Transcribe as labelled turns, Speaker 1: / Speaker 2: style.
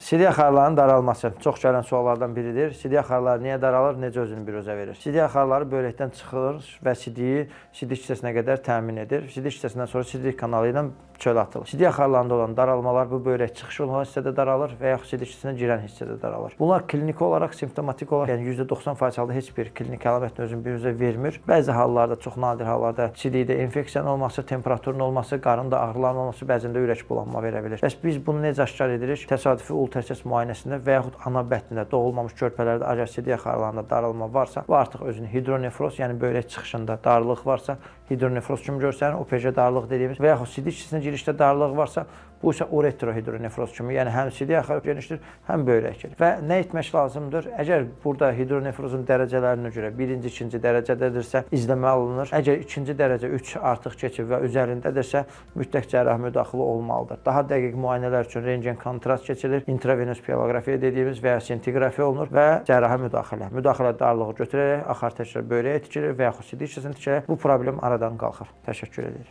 Speaker 1: Sidik axarlarının daralması çox gələn suallardan biridir. Sidik axarları niyə daralır, necə özünü biruzə verir? Sidik axarları böyrəkdən çıxır və sidiyi sidik hissəsinə qədər təmin edir. Sidik hissəsindən sonra sidik kanalı ilə çölə atılır. Sidik axarlarında olan daralmalar bu böyrək çıxışı olan hissədə daralır və yaxud sidik hissəsinə girən hissədə daralır. Bunlar kliniki olaraq, simptomatik olaraq, yəni %90% halda heç bir klinik əlamətin özünü biruzə vermir. Bəzi hallarda, çox nadir hallarda sidikdə infeksiyanın olması, temperaturun olması, qarında ağrıların olması, bəzən də ürək bulanma verə bilir. Bəs biz bunu necə aşkar edirik? Təsadüfi ultrasəs müayinəsində və yaxud ana bətnində doğulmamış körpələrdə əgər sidik axarlarında daralma varsa, bu artıq özünü hidronefroz, yəni böyrək çıxışında darlıq varsa, hidronefroz kimi göstərir, OPJ darlıq dediyimiz və yaxud sidik hissəsinə girişdə darlıq varsa, bu isə uretrohidronefroz kimi, yəni həm sidik axarı genişdir, həm böyrək gedir. Və nə etmək lazımdır? Əgər burada hidronefrozun dərəcələrinə görə birinci, ikinci dərəcədədirsə izləmə alınır. Əgər ikinci dərəcə 3 artıq keçib və üzərindədirsə mütləq cərrahi müdaxilə olmalıdır. Daha dəqiq müayinələr üçün rentgen kontrast keçilir, intravenöz piellografiya dediyimiz və ya scintigrafiya olunur və cərrahi müdaxilə. Müdaxilə darlığı götürərək axar təkrar böyrəyə tikilir və yaxud sidik hissəsini tikərək bu problem aradan qalxır. Təşəkkür edirik.